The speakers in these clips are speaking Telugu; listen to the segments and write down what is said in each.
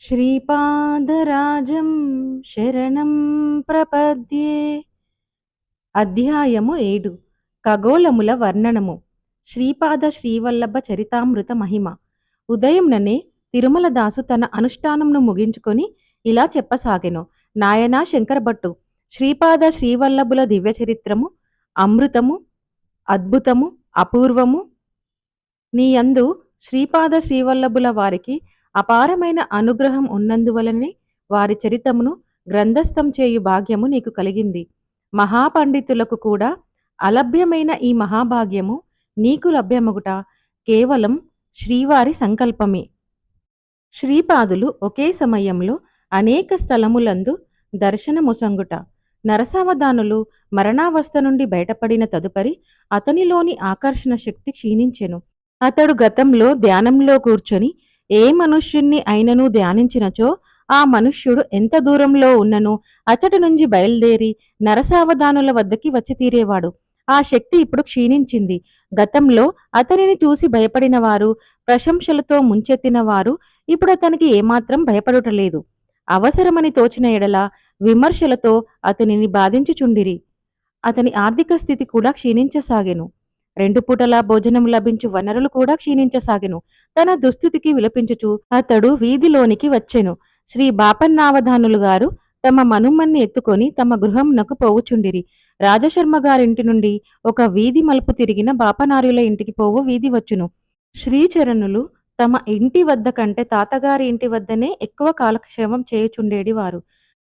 శ్రీపాదరాజం శరణం ప్రపద్యే. అధ్యాయము 7. ఖగోళముల వర్ణనము. శ్రీపాద శ్రీవల్లభ చరితామృత మహిమ. ఉదయంననే తిరుమలదాసు తన అనుష్ఠానంను ముగించుకొని ఇలా చెప్పసాగెను. నాయనా శంకరభట్టు, శ్రీపాద శ్రీవల్లభుల దివ్య చరిత్రము అమృతము, అద్భుతము, అపూర్వము. నీయందు శ్రీపాద శ్రీవల్లభుల వారికి అపారమైన అనుగ్రహం ఉన్నందువలనే వారి చరితమును గ్రంథస్థం చేయు భాగ్యము నీకు కలిగింది. మహాపండితులకు కూడా అలభ్యమైన ఈ మహాభాగ్యము నీకు లభ్యమగుట కేవలం శ్రీవారి సంకల్పమే. శ్రీపాదులు ఒకే సమయంలో అనేక స్థలములందు దర్శనముసంగుట. నరసావధానులు మరణావస్థ నుండి బయటపడిన తదుపరి అతనిలోని ఆకర్షణ శక్తి క్షీణించెను. అతడు గతంలో ధ్యానంలో కూర్చొని ఏ మనుష్యుణ్ణి అయినను ధ్యానించినచో ఆ మనుష్యుడు ఎంత దూరంలో ఉన్నను అచటి నుంచి బయలుదేరి నరసావధానుల వద్దకి వచ్చి తీరేవాడు. ఆ శక్తి ఇప్పుడు క్షీణించింది. గతంలో అతనిని చూసి భయపడిన వారు, ప్రశంసలతో ముంచెత్తిన వారు ఇప్పుడు అతనికి ఏమాత్రం భయపడుటలేదు. అవసరమని తోచిన ఎడల విమర్శలతో అతనిని బాధించుచుండిరి. అతని ఆర్థిక స్థితి కూడా క్షీణించసాగెను. 2 పూటలా భోజనం లభించు వనరులు కూడా క్షీణించసాగెను. తన దుస్థితికి విలపించుచు అతడు వీధిలోనికి వచ్చెను. శ్రీ బాపన్నావధానులు గారు తమ మనుమన్ని ఎత్తుకొని తమ గృహమునకు పోవుచుండిరి. రాజశర్మ గారింటి నుండి ఒక వీధి మలుపు తిరిగిన బాపనార్యుల ఇంటికి పోవు వీధి వచ్చును. శ్రీచరణులు తమ ఇంటి వద్ద కంటే తాతగారి ఇంటి వద్దనే ఎక్కువ కాలక్షేమం చేయుచుండేడివారు.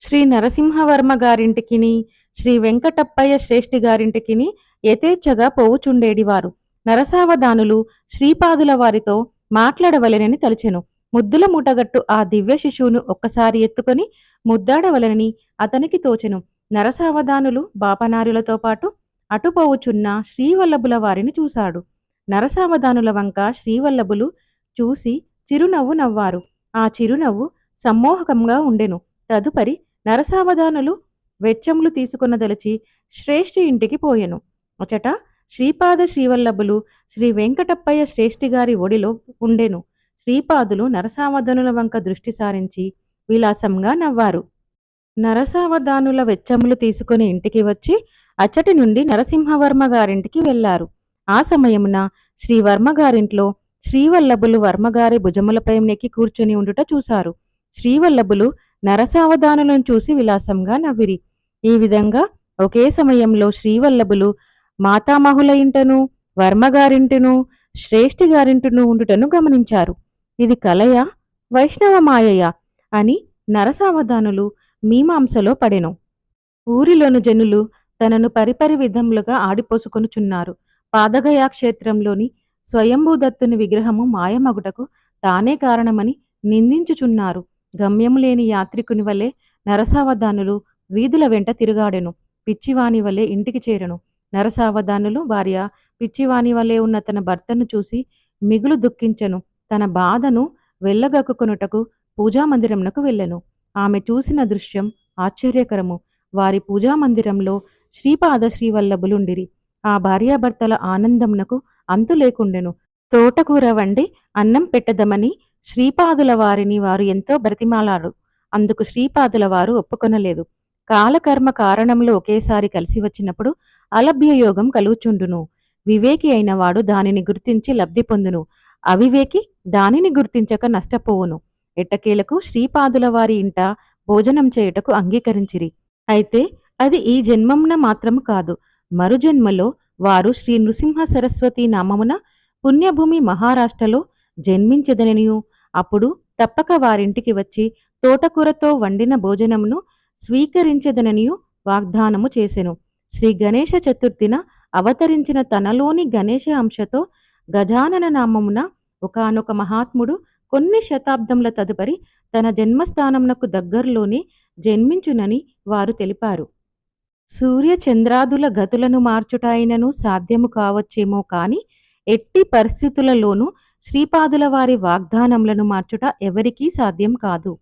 శ్రీ నరసింహవర్మ గారింటికిని, శ్రీ వెంకటప్పయ్య శ్రేష్ఠి గారింటికిని యథేచ్ఛగా పోవుచుండేడివారు. నరసావధానులు శ్రీపాదుల వారితో మాట్లాడవలెనని తలచెను. ముద్దుల మూటగట్టు ఆ దివ్య శిశువును ఒక్కసారి ఎత్తుకొని ముద్దాడవలెనని అతనికి తోచెను. నరసావధానులు బాపనార్యులతో పాటు అటుపోవుచున్న శ్రీవల్లభుల వారిని చూశాడు. నరసావధానుల వంక శ్రీవల్లభులు చూసి చిరునవ్వు నవ్వారు. ఆ చిరునవ్వు సమ్మోహకంగా ఉండెను. తదుపరి నరసావధానులు వెచ్చములు తీసుకొనదలిచి శ్రేష్ఠి ఇంటికి పోయెను. అచట శ్రీపాద శ్రీవల్లభులు శ్రీ వెంకటప్పయ్య శ్రేష్ఠి గారి ఒడిలో ఉండెను. శ్రీపాదులు నరసావధానుల వంక దృష్టి సారించి విలాసంగా నవ్వారు. నరసావధానుల వెచ్చములు తీసుకుని ఇంటికి వచ్చి అచ్చటి నుండి నరసింహవర్మ గారింటికి వెళ్లారు. ఆ సమయమున శ్రీవర్మ గారింట్లో శ్రీవల్లభులు వర్మగారి భుజములపై నెక్కి కూర్చొని ఉండుట చూశారు. శ్రీవల్లభులు నరసావధానులను చూసి విలాసంగా నవ్విరి. ఈ విధంగా ఒకే సమయంలో శ్రీవల్లభులు మాతామహుల ఇంటను, వర్మగారింటును, శ్రేష్ఠి గారింటును ఉండుటను గమనించారు. ఇది కలయ, వైష్ణవ మాయయ అని నరసావధానులు మీమాంసలో పడెను. ఊరిలోని జనులు తనను పరిపరి విధములుగా ఆడిపోసుకొనుచున్నారు. పాదగయా క్షేత్రంలోని స్వయంభూదత్తుని విగ్రహము మాయమగుటకు తానే కారణమని నిందించుచున్నారు. గమ్యము లేని యాత్రికుని వలె నరసావధానులు వీధుల వెంట తిరుగాడెను. పిచ్చివాని వలె ఇంటికి చేరెను. నరసావధానులు భార్య పిచ్చివాని వలె ఉన్న తన భర్తను చూసి మిగులు దుఃఖించెను. తన బాధను వెళ్ళగక్కుకొనుటకు పూజామందిరమునకు వెళ్ళెను. ఆమె చూసిన దృశ్యం ఆశ్చర్యకరము. వారి పూజామందిరంలో శ్రీపాద శ్రీవల్లభులుండిరి. ఆ భార్యాభర్తల ఆనందమునకు అంతు లేకుండెను. తోటకూర వండి అన్నం పెట్టదమని శ్రీపాదుల వారిని వారు ఎంతో బ్రతిమాలారు. అందుకు శ్రీపాదుల వారు ఒప్పుకొనలేదు. కాలకర్మ కారణంలో ఒకేసారి కలిసి వచ్చినప్పుడు అలభ్యయోగం కలుగుచుండును. వివేకి అయినవాడు దానిని గుర్తించి లబ్ధి పొందును. అవివేకి దానిని గుర్తించక నష్టపోవును. ఎట్టకేలకు శ్రీపాదుల వారి ఇంట భోజనం చేయుటకు అంగీకరించిరి. అయితే అది ఈ జన్మమున మాత్రము కాదు, మరుజన్మలో వారు శ్రీ నృసింహ సరస్వతి నామమున పుణ్యభూమి మహారాష్ట్రలో జన్మించదననియు, అప్పుడు తప్పక వారింటికి వచ్చి తోటకూరతో వండిన భోజనమును స్వీకరించదననియు వాగ్దానము చేసెను. శ్రీ గణేశ చతుర్థిన అవతరించిన తనలోని గణేశ అంశతో గజానన నామమున ఒకానొక మహాత్ముడు కొన్ని శతాబ్దముల తదుపరి తన జన్మస్థానమునకు దగ్గరలోనే జన్మించునని వారు తెలిపారు. సూర్య చంద్రాదుల గతులను మార్చుటాయినను సాధ్యము కావచ్చేమో కాని ఎట్టి పరిస్థితులలోనూ శ్రీపాదుల వారి వాగ్దానములను మార్చుట ఎవరికీ సాధ్యం కాదు.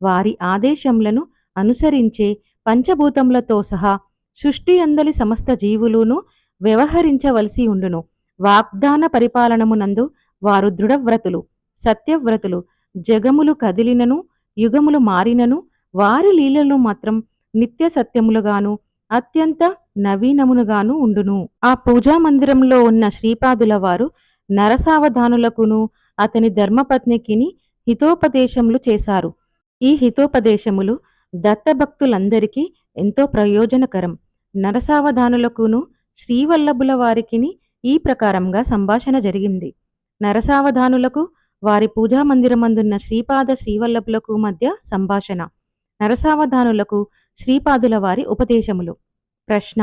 వారి ఆదేశములను అనుసరించే పంచభూతములతో సహా సృష్టి అందలి సమస్త జీవులును వ్యవహరించవలసి ఉండును. వాగ్దాన పరిపాలనమునందు వారు దృఢవ్రతులు, సత్యవ్రతులు. జగములు కదిలినను యుగములు మారినను వారి లీలలు మాత్రం నిత్య సత్యములుగాను అత్యంత నవీనమునుగాను ఉండును. ఆ పూజా మందిరంలో ఉన్న శ్రీపాదుల వారు నరసావధానులకును అతని ధర్మపత్నికిని హితోపదేశములు చేశారు. ఈ హితోపదేశములు దత్తభక్తులందరికీ ఎంతో ప్రయోజనకరం. నరసావధానులకును శ్రీవల్లభుల వారికిని ఈ ప్రకారంగా సంభాషణ జరిగింది. నరసావధానులకు వారి పూజామందిరమందున్న శ్రీపాద శ్రీవల్లభులకు మధ్య సంభాషణ. నరసావధానులకు శ్రీపాదుల వారి ఉపదేశములు. ప్రశ్న: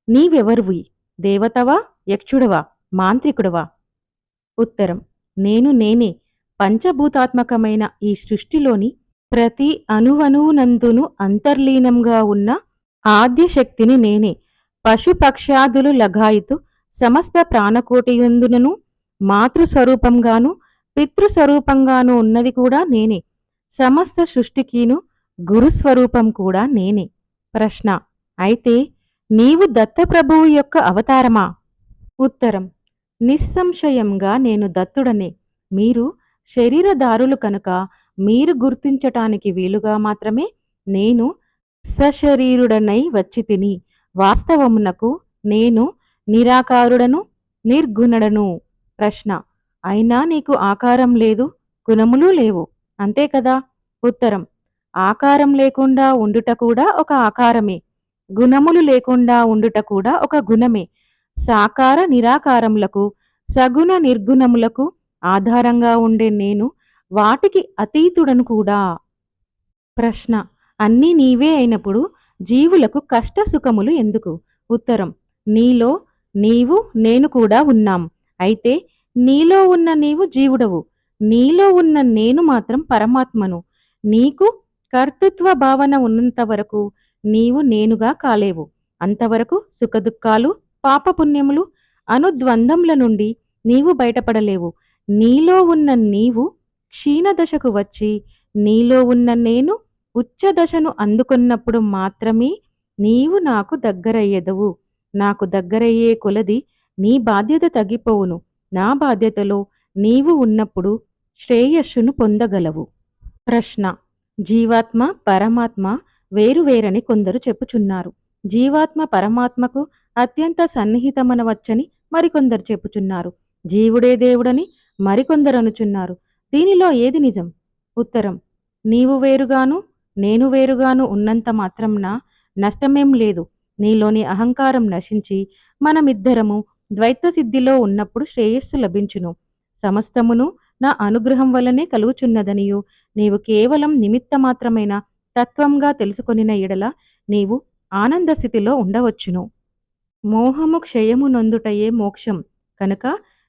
నీవెవరువి? దేవతవా, యక్షుడవా, మాంత్రికుడవా? ఉత్తరం: నేనే. పంచభూతాత్మకమైన ఈ సృష్టిలోని ప్రతి అణువణువునందును అంతర్లీనంగా ఉన్న ఆద్యశక్తిని నేనే. పశుపక్ష్యాదులు లగాయితు సమస్త ప్రాణకోటియందునను మాతృస్వరూపంగాను పితృస్వరూపంగాను ఉన్నది కూడా నేనే. సమస్త సృష్టికిను గురుస్వరూపం కూడా నేనే. ప్రశ్న: అయితే నీవు దత్తప్రభువు యొక్క అవతారమా? ఉత్తరం: నిస్సంశయంగా నేను దత్తుడనే. మీరు శరీరధారులు కనుక మీరు గుర్తించటానికి వీలుగా మాత్రమే నేను సశరీరుడనై వచ్చి తిని. వాస్తవమునకు నేను నిరాకారుడను, నిర్గుణుడను. ప్రశ్న: అయినా నీకు ఆకారం లేదు, గుణములు లేవు, అంతే కదా? ఉత్తరం: ఆకారం లేకుండా ఉండుట కూడా ఒక ఆకారమే, గుణములు లేకుండా ఉండుట కూడా ఒక గుణమే. సాకార నిరాకారములకు సగుణ నిర్గుణములకు ఆధారంగా ఉండే నేను వాటికి అతీతుడను కూడా. ప్రశ్న: అన్నీ నీవే అయినప్పుడు జీవులకు కష్ట సుఖములు ఎందుకు? ఉత్తరం: నీలో నీవు నేను కూడా ఉన్నాం. అయితే నీలో ఉన్న నీవు జీవుడవు, నీలో ఉన్న నేను మాత్రం పరమాత్మను. నీకు కర్తృత్వ భావన ఉన్నంత వరకు నీవు నేనుగా కాలేవు. అంతవరకు సుఖదుఖాలు, పాపపుణ్యములు, అనుద్వందముల నుండి నీవు బయటపడలేవు. నీలో ఉన్న నీవు క్షీణదశకు వచ్చి నీలో ఉన్న నేను ఉచ్చదశను అందుకున్నప్పుడు మాత్రమే నీవు నాకు దగ్గరయ్యెదవు. నాకు దగ్గరయ్యే కొలది నీ బాధ్యత తగ్గిపోవును. నా బాధ్యతలో నీవు ఉన్నప్పుడు శ్రేయస్సును పొందగలవు. ప్రశ్న: జీవాత్మ పరమాత్మ వేరువేరని కొందరు చెప్పుచున్నారు. జీవాత్మ పరమాత్మకు అత్యంత సన్నిహితమనవచ్చని మరికొందరు చెప్పుచున్నారు. జీవుడే దేవుడని మరికొందరు అనుచున్నారు. దీనిలో ఏది నిజం? ఉత్తరం: నీవు వేరుగాను నేను వేరుగాను ఉన్నంత మాత్రంన నష్టమేం లేదు. నీలోని అహంకారం నశించి మనమిద్దరము ద్వైత సిద్ధిలో ఉన్నప్పుడు శ్రేయస్సు లభించును. సమస్తమును నా అనుగ్రహం వల్లనే కలుగుచున్నదనియు నీవు కేవలం నిమిత్తమాత్రమైన తత్వంగా తెలుసుకొనిన ఎడల నీవు ఆనందస్థితిలో ఉండవచ్చును. మోహము క్షయము నొందుటయే మోక్షం కనుక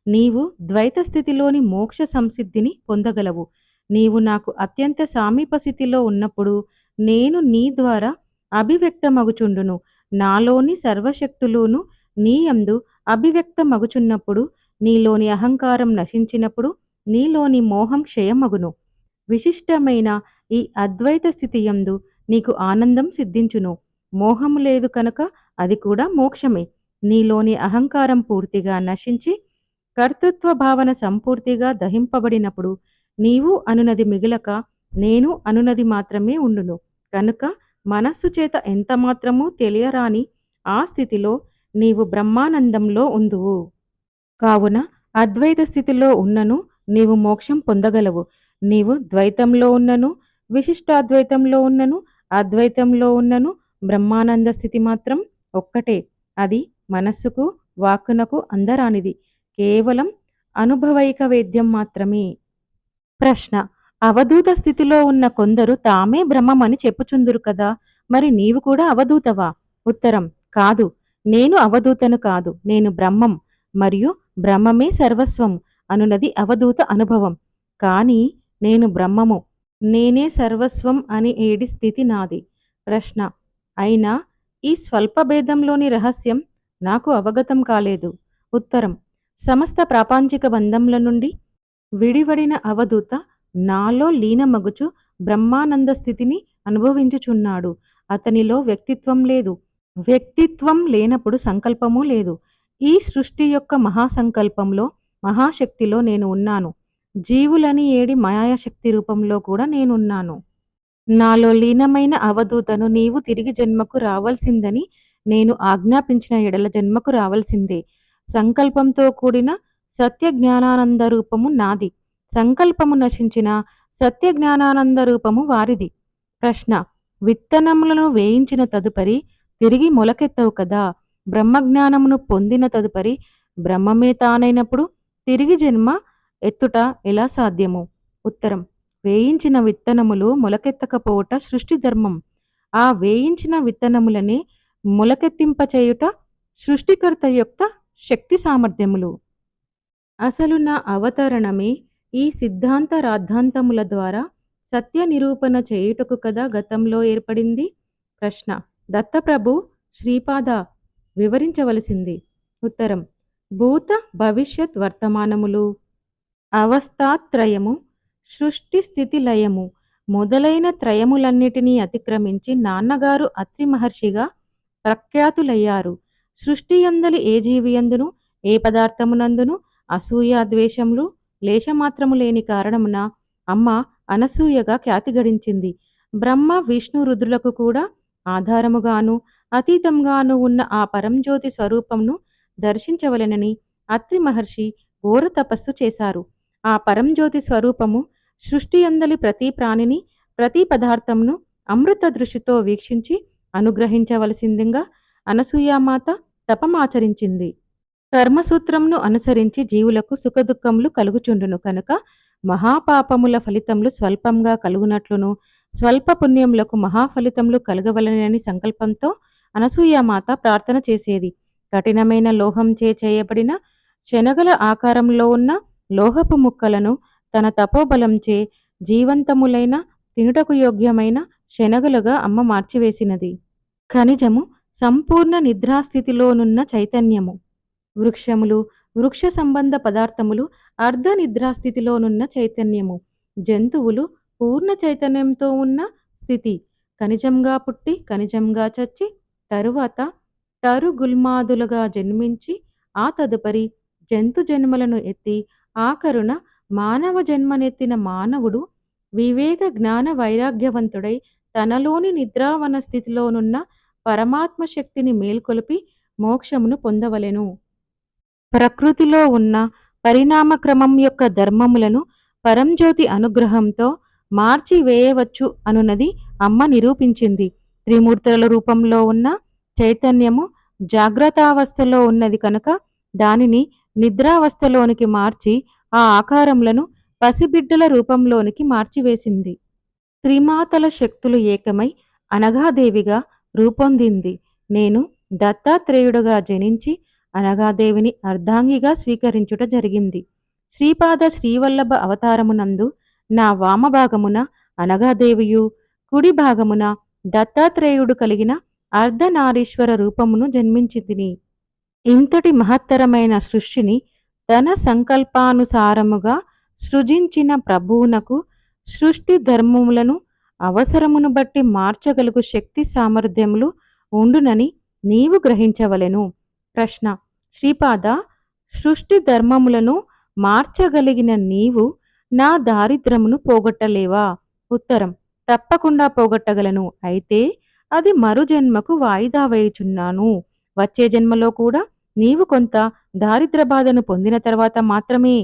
నీవు ద్వైత స్థితిలోని మోక్ష సంసిద్ధిని పొందగలవు. నీవు నాకు అత్యంత సామీపస్థితిలో ఉన్నప్పుడు నేను నీ ద్వారా అభివ్యక్తమగుచుండును. నాలోని సర్వశక్తులును నీయందు అభివ్యక్తమగుచున్నప్పుడు నీలోని అహంకారం నశించినప్పుడు నీలోని మోహం క్షయమగును. విశిష్టమైన ఈ అద్వైత స్థితి యందు నీకు ఆనందం సిద్ధించును. మోహము లేదు కనుక అది కూడా మోక్షమే. నీలోని అహంకారం పూర్తిగా నశించి కర్తృత్వ భావన సంపూర్తిగా దహింపబడినప్పుడు నీవు అనునది మిగిలక నేను అనునది మాత్రమే ఉండును. కనుక మనస్సు చేత ఎంతమాత్రమూ తెలియరాని ఆ స్థితిలో నీవు బ్రహ్మానందంలో ఉందువు. కావున అద్వైత స్థితిలో ఉన్నను నీవు మోక్షం పొందగలవు. నీవు ద్వైతంలో ఉన్నను, విశిష్టాద్వైతంలో ఉన్నను, అద్వైతంలో ఉన్నను బ్రహ్మానంద స్థితి మాత్రం ఒక్కటే. అది మనస్సుకు వాక్కునకు అందరానిది. కేవలం అనుభవైక వేద్యం మాత్రమే. ప్రశ్న: అవధూత స్థితిలో ఉన్న కొందరు తామే బ్రహ్మమని చెప్పుచుందురు కదా, మరి నీవు కూడా అవధూతవా? ఉత్తరం: కాదు, నేను అవధూతను కాదు, నేను బ్రహ్మం మరియు బ్రహ్మమే సర్వస్వం అనునది అవధూత అనుభవం. కానీ నేను బ్రహ్మము, నేనే సర్వస్వం అని ఏడి స్థితి నాది. ప్రశ్న: అయినా ఈ స్వల్ప భేదంలోని రహస్యం నాకు అవగతం కాలేదు. ఉత్తరం: సమస్త ప్రాపంచిక బంధముల నుండి విడివడిన అవధూత నాలో లీనమగుచు బ్రహ్మానంద స్థితిని అనుభవించుచున్నాడు. అతనిలో వ్యక్తిత్వం లేదు. వ్యక్తిత్వం లేనప్పుడు సంకల్పము లేదు. ఈ సృష్టి యొక్క మహాసంకల్పంలో, మహాశక్తిలో నేను ఉన్నాను. జీవులని ఏడి మాయాశక్తి రూపంలో కూడా నేనున్నాను. నాలో లీనమైన అవధూతను నీవు తిరిగి జన్మకు రావలసిందని నేను ఆజ్ఞాపించిన ఎడల జన్మకు రావలసిందే. సంకల్పంతో కూడిన సత్య జ్ఞానానంద రూపము నాది. సంకల్పము నశించిన సత్య జ్ఞానానంద రూపము వారిది. ప్రశ్న: విత్తనములను వేయించిన తదుపరి తిరిగి మొలకెత్తవు కదా. బ్రహ్మజ్ఞానమును పొందిన తదుపరి బ్రహ్మమే తానైనప్పుడు తిరిగి జన్మ ఎత్తుట ఎలా సాధ్యము? ఉత్తరం: వేయించిన విత్తనములు మొలకెత్తకపోవుట సృష్టి ధర్మం. ఆ వేయించిన విత్తనములనే మొలకెత్తింపచేయుట సృష్టికర్త యొక్క శక్తి సామర్థ్యములు. అసలు నా అవతరణమే ఈ సిద్ధాంత రాద్ధాంతముల ద్వారా సత్య నిరూపణ చేయుటకు కదా గతంలో ఏర్పడింది. ప్రశ్న: దత్తప్రభు శ్రీపాద వివరించవలసింది. ఉత్తరం: భూత భవిష్యత్ వర్తమానములు, అవస్థాత్రయము, సృష్టి స్థితి లయము మొదలైన త్రయములన్నిటినీ అతిక్రమించి నాన్నగారు అత్రి మహర్షిగా ప్రఖ్యాతులయ్యారు. సృష్టి యందలి ఏ జీవియందును ఏ పదార్థమునందును అసూయ ద్వేషములు లేశమాత్రము లేని కారణమున అమ్మ అనసూయగా ఖ్యాతి గడించింది. బ్రహ్మ విష్ణు రుద్రులకు కూడా ఆధారముగాను అతీతంగాను ఉన్న ఆ పరంజ్యోతి స్వరూపంను దర్శించవలెనని అత్రి మహర్షి ఘోర తపస్సు చేశారు. ఆ పరంజ్యోతి స్వరూపము సృష్టి యందలి ప్రతి ప్రాణిని ప్రతి పదార్థమును అమృత దృష్టితో వీక్షించి అనుగ్రహించవలసిందిగా అనసూయామాత తపమాచరించింది. కర్మసూత్రమును అనుసరించి జీవులకు సుఖదుఖములు కలుగుచుండును కనుక మహాపాపముల ఫలితములు స్వల్పంగా కలుగునట్లును స్వల్ప పుణ్యములకు మహాఫలితములు కలగవలనని సంకల్పంతో అనసూయామాత ప్రార్థన చేసేది. కఠినమైన లోహంచే చేయబడిన శనగల ఆకారంలో ఉన్న లోహపు ముక్కలను తన తపోబలంచే జీవంతములైన తినుటకు యోగ్యమైన శనగలుగా అమ్మ మార్చివేసినది. ఖనిజము సంపూర్ణ నిద్రాస్థితిలోనున్న చైతన్యము. వృక్షములు వృక్ష సంబంధ పదార్థములు అర్ధ నిద్రాస్థితిలోనున్న చైతన్యము. జంతువులు పూర్ణ చైతన్యంతో ఉన్న స్థితి. ఖనిజంగా పుట్టి ఖనిజంగా చచ్చి తరువాత తరుగుల్మాదులుగా జన్మించి ఆ తదుపరి జంతు జన్మలను ఎత్తి ఆఖరున మానవ జన్మనెత్తిన మానవుడు వివేక జ్ఞాన వైరాగ్యవంతుడై తనలోని నిద్రావన స్థితిలోనున్న పరమాత్మ శక్తిని మేల్కొలిపి మోక్షమును పొందవలెను. ప్రకృతిలో ఉన్న పరిణామక్రమం యొక్క ధర్మములను పరంజ్యోతి అనుగ్రహంతో మార్చి వేయవచ్చు అనున్నది అమ్మ నిరూపించింది. త్రిమూర్తుల రూపంలో ఉన్న చైతన్యము జాగ్రత్తావస్థలో ఉన్నది కనుక దానిని నిద్రావస్థలోనికి మార్చి ఆ ఆకారములను పసిబిడ్డల రూపంలోనికి మార్చివేసింది. త్రిమాతల శక్తులు ఏకమై అనఘాదేవిగా రూపొందింది. నేను దత్తాత్రేయుడుగా జనించి అనఘాదేవిని అర్ధాంగిగా స్వీకరించుట జరిగింది. శ్రీపాద శ్రీవల్లభ అవతారమునందు నా వామభాగమున అనఘాదేవియు కుడి భాగమున దత్తాత్రేయుడు కలిగిన అర్ధనారీశ్వర రూపమును జన్మించితిని. ఇంతటి మహత్తరమైన సృష్టిని తన సంకల్పానుసారముగా సృజించిన ప్రభువునకు సృష్టి ధర్మములను అవసరమును బట్టి మార్చగలుగు శక్తి సామర్థ్యములు ఉండునని నీవు గ్రహించవలెను. ప్రశ్న: శ్రీపాద, సృష్టి ధర్మములను మార్చగలిగిన నీవు నా దారిద్రమును పోగొట్టలేవా? ఉత్తరం: తప్పకుండా పోగొట్టగలను. అయితే అది మరు జన్మకు వాయిదా వేయుచున్నాను. వచ్చే జన్మలో కూడా నీవు కొంత దారిద్ర బాధను పొందిన తర్వాత మాత్రమే.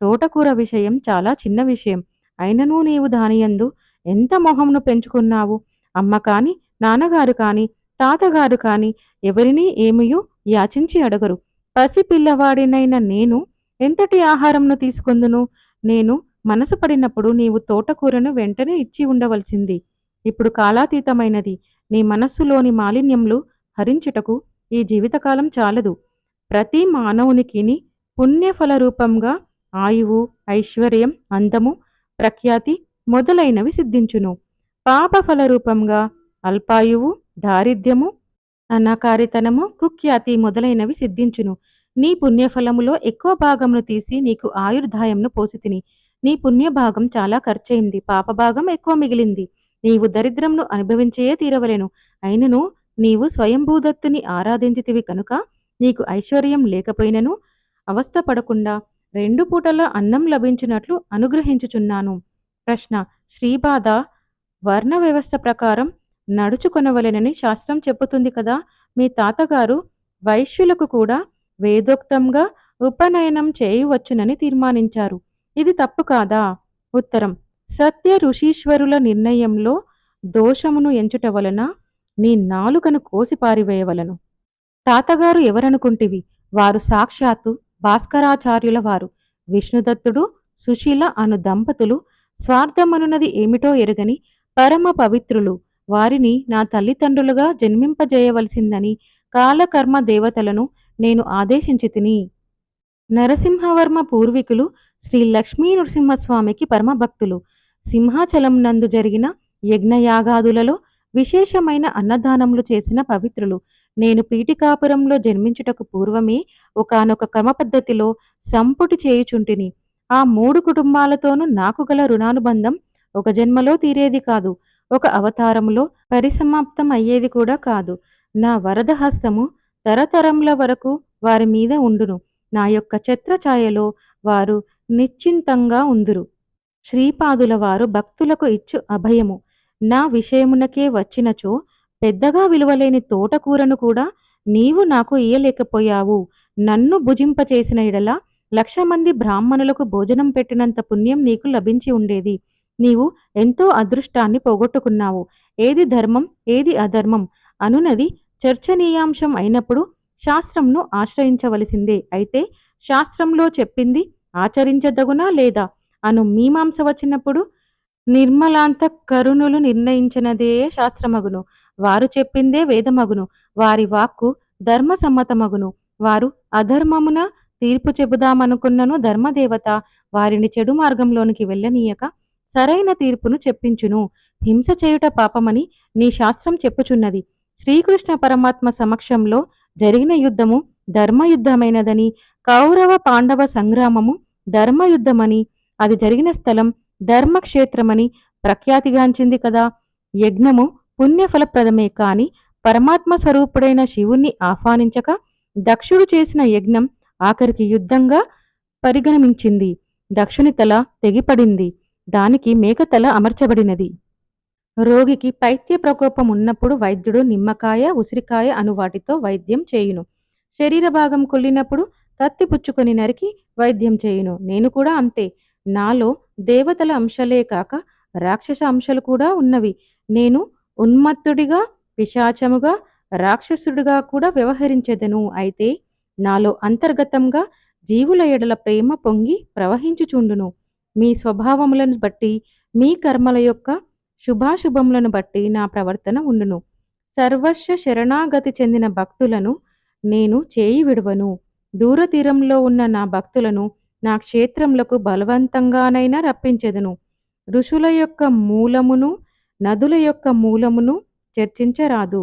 తోటకూర విషయం చాలా చిన్న విషయం. అయినను నీవు దానియందు ఎంత మొహమును పెంచుకున్నావు. అమ్మ కాని నాన్నగారు కాని తాతగారు కాని ఎవరినీ ఏమియూ యాచించి అడగరు. పసి పిల్లవాడినైన నేను ఎంతటి ఆహారంను తీసుకొందును? నేను మనసు పడినప్పుడు నీవు తోటకూరను వెంటనే ఇచ్చి ఉండవలసింది. ఇప్పుడు కాలాతీతమైనది. నీ మనస్సులోని మాలిన్యములు హరించుటకు ఈ జీవితకాలం చాలదు. ప్రతి మానవునికిని పుణ్యఫల రూపంగా ఆయువు, ఐశ్వర్యం, అందము, ప్రఖ్యాతి మొదలైనవి సిద్ధించును. పాపఫల రూపంగా అల్పాయువు, దారిద్ర్యము, అనాకారితనము, కుఖ్యాతి మొదలైనవి సిద్ధించును. నీ పుణ్యఫలములో ఎక్కువ భాగమును తీసి నీకు ఆయుర్దాయంను పోసితిని. నీ పుణ్యభాగం చాలా ఖర్చయింది, పాపభాగం ఎక్కువ మిగిలింది. నీవు దరిద్రంను అనుభవించే తీరవలెను. అయినను నీవు స్వయంభూదత్తుని ఆరాధించితివి కనుక నీకు ఐశ్వర్యం లేకపోయినను అవస్థపడకుండా రెండు పూటల అన్నం లభించినట్లు అనుగ్రహించుచున్నాను. ప్రశ్న: శ్రీబాధ వర్ణ వ్యవస్థ ప్రకారం నడుచుకొనవలెనని శాస్త్రం చెప్పుతుంది కదా! మీ తాతగారు వైశ్యులకు కూడా వేదోక్తంగా ఉపనయనం చేయవచ్చునని తీర్మానించారు. ఇది తప్పు కాదా? ఉత్తరం: సత్య ఋషీశ్వరుల నిర్ణయంలో దోషమును ఎంచుట వలన నీ నాలుకను కోసి పారివేయవలను. తాతగారు ఎవరనుకుంటివి? వారు సాక్షాత్తు భాస్కరాచార్యుల వారు. విష్ణుదత్తుడు, సుశీల అను దంపతులు స్వార్థమనున్నది ఏమిటో ఎరుగని పరమ పవిత్రులు. వారిని నా తల్లిదండ్రులుగా జన్మింపజేయవలసిందని కాలకర్మ దేవతలను నేను ఆదేశించితిని. నరసింహవర్మ పూర్వీకులు శ్రీ లక్ష్మీ నృసింహస్వామికి పరమభక్తులు. సింహాచలం నందు జరిగిన యజ్ఞయాగాదులలో విశేషమైన అన్నదానములు చేసిన పవిత్రులు. నేను పీఠికాపురంలో జన్మించుటకు పూర్వమే ఒకానొక క్రమపద్ధతిలో సంపుటి చేయుచుంటిని. ఆ 3 కుటుంబాలతోనూ నాకు గల రుణానుబంధం ఒక జన్మలో తీరేది కాదు. ఒక అవతారములో పరిసమాప్తం అయ్యేది కూడా కాదు. నా వరదహస్తము తరతరముల వరకు వారి మీద ఉండును. నా యొక్క ఛత్రఛాయలో వారు నిశ్చింతంగా ఉందురు. శ్రీపాదుల వారు భక్తులకు ఇచ్చు అభయము. నా విషయమునకే వచ్చినచో పెద్దగా విలువలేని తోటకూరను కూడా నీవు నాకు ఇయ్యలేకపోయావు. నన్ను భుజింపచేసిన ఎడల 1,00,000 మంది బ్రాహ్మణులకు భోజనం పెట్టినంత పుణ్యం నీకు లభించి ఉండేది. నీవు ఎంతో అదృష్టాన్ని పోగొట్టుకున్నావు. ఏది ధర్మం, ఏది అధర్మం అనునది చర్చనీయాంశం అయినప్పుడు శాస్త్రంను ఆశ్రయించవలసిందే. అయితే శాస్త్రంలో చెప్పింది ఆచరించదగునా లేదా అను మీమాంస వచ్చినప్పుడు నిర్మలాంతఃకరుణులు నిర్ణయించినదే శాస్త్రమగును. వారు చెప్పిందే వేదమగును. వారి వాక్కు ధర్మసమ్మతమగును. వారు అధర్మమున తీర్పు చెబుదామనుకున్నను ధర్మదేవత వారిని చెడు మార్గంలోనికి వెళ్ళనీయక సరైన తీర్పును చెప్పించును. హింస చేయుట పాపమని నీ శాస్త్రం చెప్పుచున్నది. శ్రీకృష్ణ పరమాత్మ సమక్షంలో జరిగిన యుద్ధము ధర్మయుద్ధమైనదని, కౌరవ పాండవ సంగ్రామము ధర్మయుద్ధమని, అది జరిగిన స్థలం ధర్మక్షేత్రమని ప్రఖ్యాతిగాంచింది కదా. యజ్ఞము పుణ్యఫలప్రదమే కాని పరమాత్మ స్వరూపుడైన శివుణ్ణి ఆహ్వానించక దక్షుడు చేసిన యజ్ఞం ఆఖరికి యుద్ధంగా పరిగణించింది. దక్షుని తల తెగిపడింది. దానికి మేకతల అమర్చబడినది. రోగికి పైత్య ప్రకోపం ఉన్నప్పుడు వైద్యుడు నిమ్మకాయ, ఉసిరికాయ అను వాటితో వైద్యం చేయును. శరీర భాగం కుళ్ళినప్పుడు కత్తి పుచ్చుకొని నరికి వైద్యం చేయును. నేను కూడా అంతే. నాలో దేవతల అంశలే కాక రాక్షస అంశాలు కూడా ఉన్నవి. నేను ఉన్మత్తుడిగా, పిశాచముగా, రాక్షసుడిగా కూడా వ్యవహరించెదను. అయితే నాలో అంతర్గతంగా జీవుల ఎడల ప్రేమ పొంగి ప్రవహించుచుండును. మీ స్వభావములను బట్టి, మీ కర్మల యొక్క శుభాశుభములను బట్టి నా ప్రవర్తన ఉండును. సర్వస్వ శరణాగతి చెందిన భక్తులను నేను చేయి విడువను. దూరతీరంలో ఉన్న నా భక్తులను నా క్షేత్రములకు బలవంతంగానైనా రప్పించెదను. ఋషుల యొక్క మూలమును, నదుల యొక్క మూలమును చర్చించరాదు.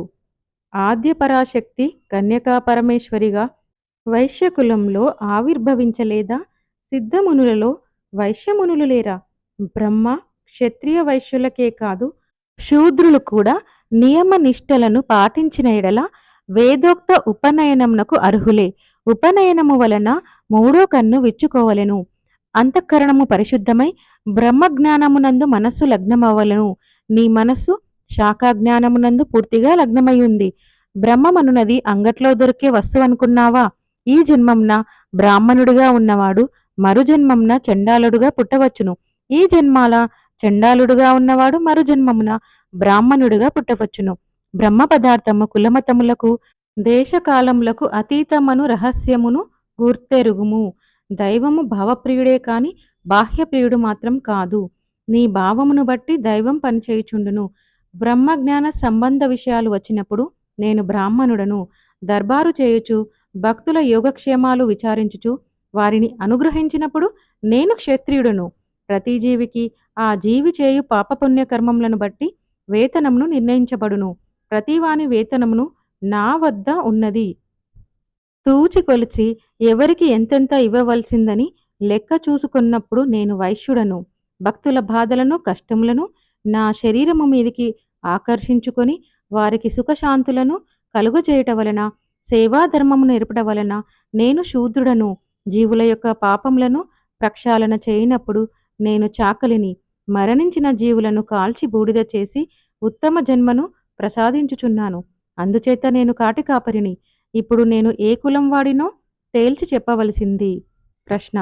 ఆద్య పరాశక్తి కన్యకా పరమేశ్వరిగా వైశ్యకులంలో ఆవిర్భవించలేదా? సిద్ధమునులలో వైశ్యమునులు లేరా? బ్రహ్మ క్షత్రియ వైశ్యులకే కాదు, శూద్రులు కూడా నియమ నిష్టలను పాటించిన ఎడల వేదోక్త ఉపనయనమునకు అర్హులే. ఉపనయనము వలన 3వ కన్ను విచ్చుకోవలెను. అంతఃకరణము పరిశుద్ధమై బ్రహ్మజ్ఞానమునందు మనస్సు లగ్నమవ్వలను. నీ మనస్సు శాఖాజ్ఞానమునందు పూర్తిగా లగ్నమై ఉంది. బ్రహ్మమనున్నది అంగట్లో దొరికే వస్తువు అనుకున్నావా? ఈ జన్మంన బ్రాహ్మణుడిగా ఉన్నవాడు మరు జన్మంన చండాలుడుగా పుట్టవచ్చును. ఈ జన్మాల చండాలుడుగా ఉన్నవాడు మరు జన్మమున బ్రాహ్మణుడిగా పుట్టవచ్చును. బ్రహ్మ పదార్థము కులమతములకు, దేశకాలములకు అతీతమను రహస్యమును గుర్తెరుగుము. దైవము భావప్రియుడే కాని బాహ్యప్రియుడు మాత్రం కాదు. నీ భావమును బట్టి దైవం పనిచేయుచుండును. బ్రహ్మజ్ఞాన సంబంధ విషయాలు వచ్చినప్పుడు నేను బ్రాహ్మణుడను. దర్బారు చేయుచు భక్తుల యోగక్షేమాలు విచారించుచు వారిని అనుగ్రహించినప్పుడు నేను క్షత్రియుడును. ప్రతి జీవికి ఆ జీవి చేయు పాపపుణ్య కర్మములను బట్టి వేతనమును నిర్ణయించబడును. ప్రతివాని వేతనమును నా వద్ద ఉన్నది. తూచి కొలిచి ఎవరికి ఎంతెంత ఇవ్వవలసిందని లెక్క చూసుకున్నప్పుడు నేను వైశ్యుడను. భక్తుల బాధలను, కష్టములను నా శరీరము మీదికి ఆకర్షించుకొని వారికి సుఖశాంతులను కలుగజేయట వలన, సేవాధర్మము నేర్పట వలన నేను శూద్రుడను. జీవుల యొక్క పాపములను ప్రక్షాళన చేయనప్పుడు నేను చాకలిని, మరణించిన జీవులను కాల్చి బూడిద చేసి ఉత్తమ జన్మను ప్రసాదించుచున్నాను. అందుచేత నేను కాటికాపరిని. ఇప్పుడు నేను ఏ కులం వాడినో తేల్చి చెప్పవలసింది. ప్రశ్న: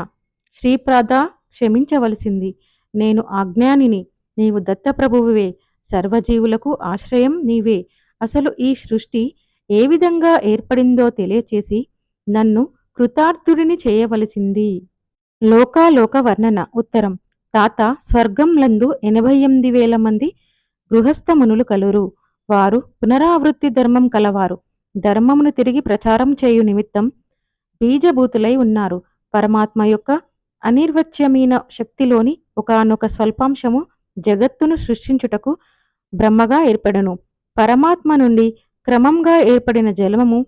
శ్రీప్రాద, క్షమించవలసింది. నేను అజ్ఞానిని. నీవు దత్తప్రభువువే. సర్వజీవులకు ఆశ్రయం నీవే. అసలు ఈ సృష్టి ఏ విధంగా ఏర్పడిందో తెలియచేసి నన్ను కృతార్థుడిని చేయవలసింది. లోకాలోక వర్ణన. ఉత్తరం: తాత, స్వర్గంలందు 88,000 మంది గృహస్థమునులు కలురు. వారు పునరావృత్తి ధర్మం కలవారు. ధర్మమును తిరిగి ప్రచారం చేయు నిమిత్తం బీజభూతులై ఉన్నారు. పరమాత్మ యొక్క అనిర్వచ్యమైన శక్తిలోని ఒకానొక స్వల్పాంశము జగత్తును సృష్టించుటకు బ్రహ్మగా ఏర్పడెను. పరమాత్మ నుండి క్రమంగా ఏర్పడిన జలము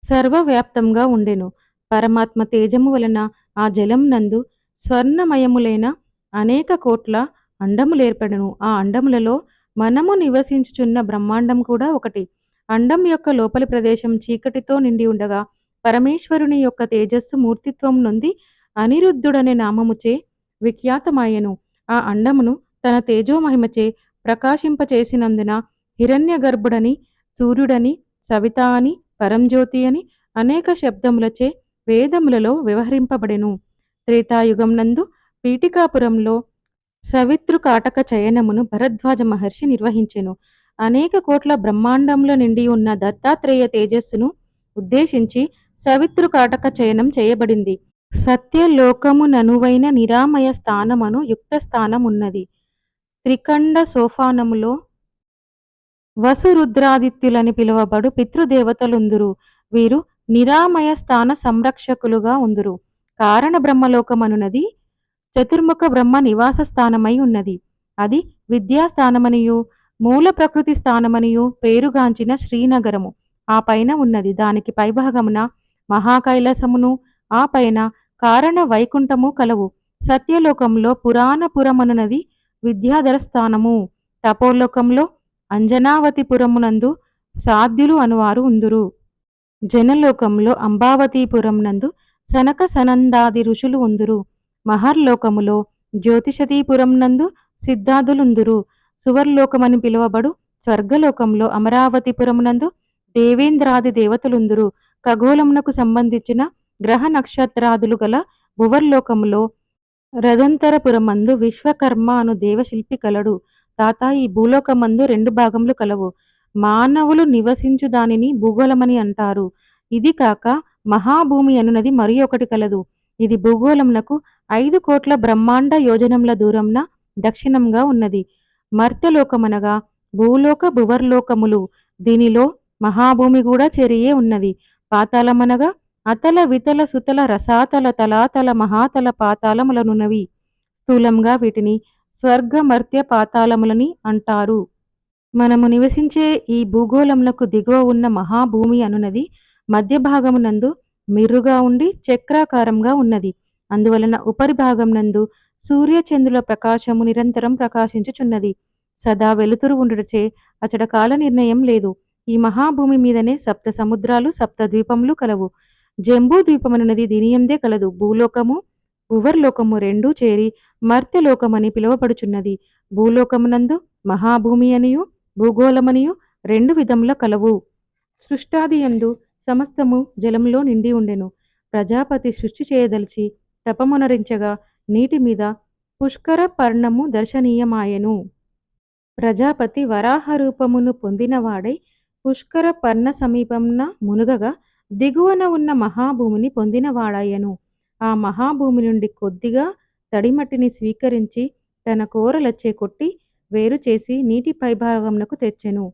సర్వవ్యాప్తంగా ఉండెను. పరమాత్మ తేజము వలన ఆ జలం నందు స్వర్ణమయములైన అనేక కోట్ల అండములేర్పడెను. ఆ అండములలో మనము నివసించుచున్న బ్రహ్మాండం కూడా ఒకటి. అండం యొక్క లోపలి ప్రదేశం చీకటితో నిండి ఉండగా పరమేశ్వరుని యొక్క తేజస్సు మూర్తిత్వం నొంది అనిరుద్ధుడనే నామముచే విఖ్యాతమాయెను. ఆ అండమును తన తేజోమహిమచే ప్రకాశింపచేసినందున హిరణ్య గర్భుడని, సూర్యుడని, సవిత అని, పరంజ్యోతి అని అనేక శబ్దములచే వేదములలో వ్యవహరింపబడెను. త్రేతాయుగం నందు పీఠికాపురంలో సవితృకాటక చయనమును భరద్వాజ మహర్షి నిర్వహించెను. అనేక కోట్ల బ్రహ్మాండముల నిండి ఉన్న దత్తాత్రేయ తేజస్సును ఉద్దేశించి సవితృకాటక చయనం చేయబడింది. సత్యలోకముననువైన నిరామయ స్థానమను యుక్త స్థానం ఉన్నది. త్రికండ సోపానములో వసురుద్రాదిత్యులని పిలువబడు పితృదేవతలుందురు. వీరు నిరామయ స్థాన సంరక్షకులుగా ఉందురు. కారణ బ్రహ్మలోకమనున్నది చతుర్ముఖ బ్రహ్మ నివాస స్థానమై ఉన్నది. అది విద్యాస్థానమనియు మూల ప్రకృతి స్థానమనియు పేరుగాంచిన శ్రీనగరము ఆ పైన ఉన్నది. దానికి పైభాగమున మహాకైలాసమును ఆ పైన కారణ వైకుంఠము కలవు. సత్యలోకంలో పురాణపురమనున్నది విద్యాధర స్థానము. తపోలోకంలో అంజనావతిపురమునందు సాధ్యులు అనువారు ఉందురు. జనలోకంలో అంబావతీపురం నందు సనక సనందాది ఋషులు ఉందురు. మహర్లోకములో జ్యోతిషతీపురం నందు సిద్ధార్థులుందురు. సువర్లోకమని పిలువబడు స్వర్గలోకంలో అమరావతిపురమునందు దేవేంద్రాది దేవతలుందురు. ఖగోళమునకు సంబంధించిన గ్రహ నక్షత్రాదులు గల భువర్లోకములో రథంతరపురమందు విశ్వకర్మ అను దేవశిల్పి కలడు. తాత, ఈ భూలోకమందు 2 భాగములు కలవు. మానవులు నివసించు దానిని భూగోళమని అంటారు. ఇది కాక మహాభూమి అనునది మరి ఒకటి కలదు. ఇది భూగోళమునకు 5 కోట్ల బ్రహ్మాండ యోజనముల దూరంన దక్షిణంగా ఉన్నది. మర్త్యలోకమనగా భూలోక భువర్లోకములు. దీనిలో మహాభూమి కూడా చేరియే ఉన్నది. పాతాళమనగా అతల వితల సుతల రసాతల తలాతల మహాతల పాతాళములనున్నవి. స్థూలంగా వీటిని స్వర్గ మర్త్య పాతాళములని అంటారు. మనము నివసించే ఈ భూగోళమునకు దిగువ ఉన్న మహాభూమి అనున్నది మధ్య భాగమునందు మిర్రుగా ఉండి చక్రాకారంగా ఉన్నది. అందువలన ఉపరిభాగం నందు సూర్యచంద్రుల ప్రకాశము నిరంతరం ప్రకాశించుచున్నది. సదా వెలుతురు ఉండుటచే అచట కాల నిర్ణయం లేదు. ఈ మహాభూమి మీదనే 7 సముద్రాలు 7 ద్వీపములు కలవు. జంబూ ద్వీపమనున్నది దీనియందే కలదు. భూలోకము భువర్లోకము రెండూ చేరి మర్త్యలోకమని పిలువబడుచున్నది. భూలోకమునందు మహాభూమి అనియు భూగోళమనియు 2 విధముల కలవు. సృష్టాదియందు సమస్తము జలంలో నిండి ఉండెను. ప్రజాపతి సృష్టి చేయదలిచి తపమునరించగా నీటి మీద పుష్కర పర్ణము దర్శనీయమాయెను. ప్రజాపతి వరాహ రూపమును పొందినవాడై పుష్కర పర్ణ సమీపంన మునుగగా దిగువన ఉన్న మహాభూమిని పొందినవాడాయను. ఆ మహాభూమి నుండి కొద్దిగా తడిమట్టిని స్వీకరించి తన కోరలచ్చే కొట్టి వేరు చేసి నీటి పైభాగమునకు తెచ్చెను.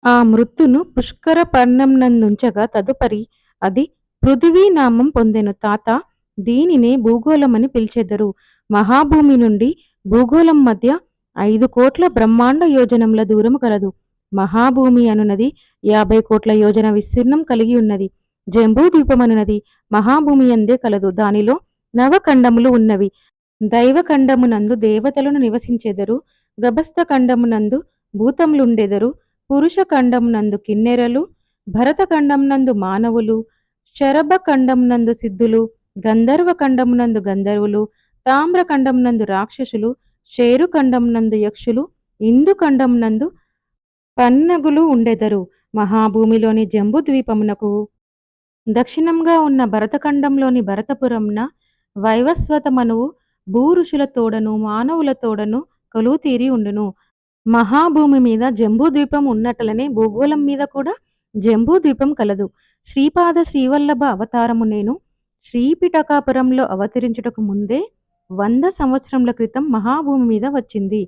ఆ మృత్తును పుష్కర పర్ణంనందుంచగా తదుపరి అది పృథివీ నామం పొందెను. తాత, దీనినే భూగోళమని పిలిచెదరు. మహాభూమి నుండి భూగోళం మధ్య 5 కోట్ల బ్రహ్మాండ యోజనముల దూరము కలదు. మహాభూమి అనున్నది 50 కోట్ల యోజన విస్తీర్ణం కలిగి ఉన్నది. జంబూ ద్వీపమనున్నది మహాభూమి యందే కలదు. దానిలో నవఖండములు ఉన్నవి. దైవఖండమునందు దేవతలను నివసించెదరు. గభస్థ ఖండమునందు భూతములుండెదరు. పురుష ఖండమునందు కిన్నెరలు, భరతఖండమునందు మానవులు, శరభ ఖండమునందు సిద్ధులు, గంధర్వఖండమునందు గంధర్వులు, తామ్రఖండమునందు రాక్షసులు, శేరుఖండమునందు యక్షులు, ఇందుఖండమునందు పన్నగులు ఉండెదరు. మహాభూమిలోని జంబుద్వీపమునకు దక్షిణంగా ఉన్న భరతఖండంలోని భరతపురంన వైవస్వత మనువు భూఋషుల తోడను మానవుల తోడను కొలువుతీరి ఉండును. మహాభూమి మీద జంబూద్వీపం ఉన్నట్లనే భూగోళం మీద కూడా జంబూద్వీపం కలదు. శ్రీపాద శ్రీవల్లభ అవతారము నేను శ్రీపిటకాపురంలో అవతరించుటకు ముందే 100 సంవత్సరముల క్రితం మహాభూమి మీద వచ్చింది.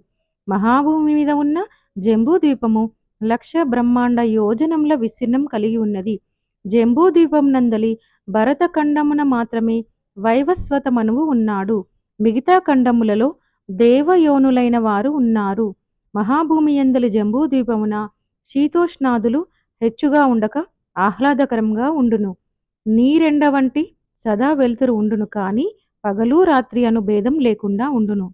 మహాభూమి మీద ఉన్న జంబూద్వీపము 1,00,000 బ్రహ్మాండ యోజనముల విస్తీర్ణం కలిగి ఉన్నది. జంబూద్వీపం నందలి భరతఖండమున మాత్రమే వైవస్వత మనువు ఉన్నాడు. మిగతా ఖండములలో దేవయోనులైన వారు ఉన్నారు. మహాభూమి యందలి జంబూద్వీపమున శీతోష్ణాదులు హెచ్చుగా ఉండక ఆహ్లాదకరంగా ఉండును. నీరెండ వంటి సదా వెలుతురు ఉండును కాని పగలు రాత్రి అను భేదం లేకుండా ఉండును.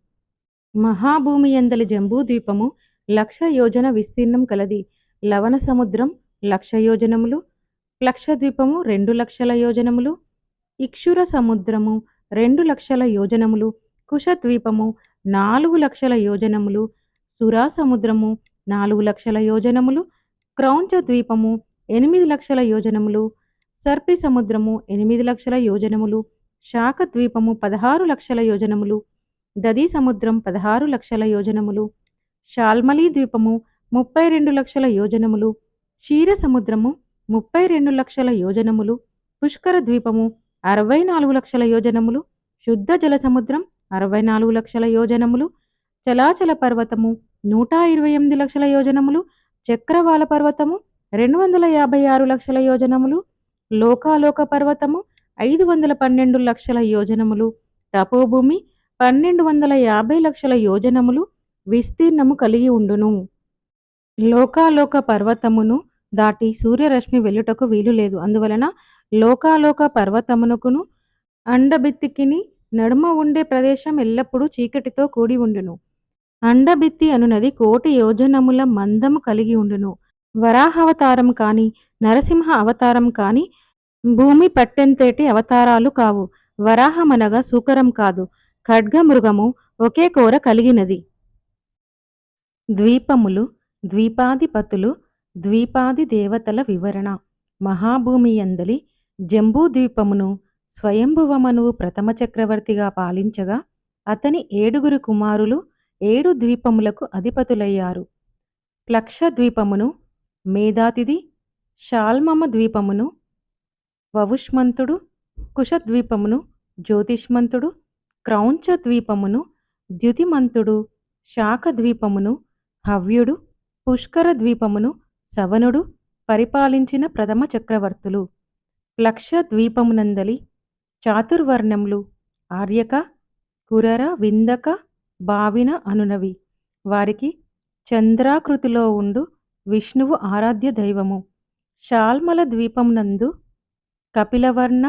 మహాభూమి యందలి జంబూద్వీపము 1,00,000 యోజన విస్తీర్ణం కలది. లవణ సముద్రం 1,00,000 యోజనములు, ప్లక్షద్వీపము 2,00,000 యోజనములు, ఇక్షుర సముద్రము 2,00,000 యోజనములు, కుశద్వీపము 4,00,000 యోజనములు, సురా సముద్రము 4,00,000 యోజనములు, క్రౌంచ ద్వీపము 8,00,000 యోజనములు, సర్పి సముద్రము 8,00,000 యోజనములు, శాఖ ద్వీపము 16,00,000 యోజనములు, దది సముద్రం 16,00,000 యోజనములు, షాల్మలి ద్వీపము 32,00,000 యోజనములు, క్షీర సముద్రము 32,00,000 యోజనములు, పుష్కర ద్వీపము 64,00,000 యోజనములు, శుద్ధ జల సముద్రం 64,00,000 యోజనములు, చలాచల పర్వతము 128,00,000 యోజనములు, చక్రవాల పర్వతము 256,00,000 యోజనములు, లోకాలోక పర్వతము 512,00,000 యోజనములు, తపోభూమి 1,250,00,000 యోజనములు విస్తీర్ణము కలిగి ఉండును. లోకాలోక పర్వతమును దాటి సూర్యరశ్మి వెళ్ళుటకు వీలులేదు. అందువలన లోకాలోక పర్వతమునకును అండబిత్తికిని నడుమ ఉండే ప్రదేశం ఎల్లప్పుడూ చీకటితో కూడి ఉండును. అండబిత్తి అనునది 1,000,000 యోజనముల మందము కలిగి ఉండును. వరాహావతారం కాని నరసింహ అవతారం కాని భూమి పట్టెంతటి అవతారాలు కావు. వరాహమనగా సూకరం కాదు, ఖడ్గమృగము ఒకే కోర కలిగినది. ద్వీపములు, ద్వీపాధిపతులు, ద్వీపాది దేవతల వివరణ. మహాభూమి యందలి జంబూద్వీపమును స్వయంభువమనువు ప్రథమ చక్రవర్తిగా పాలించగా అతని 7 కుమారులు 7 ద్వీపములకు అధిపతులయ్యారు. ప్లక్షద్వీపమును మేధాతిథి, షాల్మమ ద్వీపమును వవుష్మంతుడు, కుశద్వీపమును జ్యోతిష్మంతుడు, క్రౌంచ ద్వీపమును ద్యుతిమంతుడు, శాఖ ద్వీపమును హవ్యుడు, పుష్కర ద్వీపమును సవనుడు పరిపాలించిన ప్రథమ చక్రవర్తులు. ప్లక్ష ద్వీపమునందలి చాతుర్వర్ణములు ఆర్యక, కురర, విందక, భావిన అనునవి. వారికి చంద్రాకృతిలో ఉండు విష్ణువు ఆరాధ్య దైవము. షాల్మల ద్వీపమునందు కపిలవర్ణ,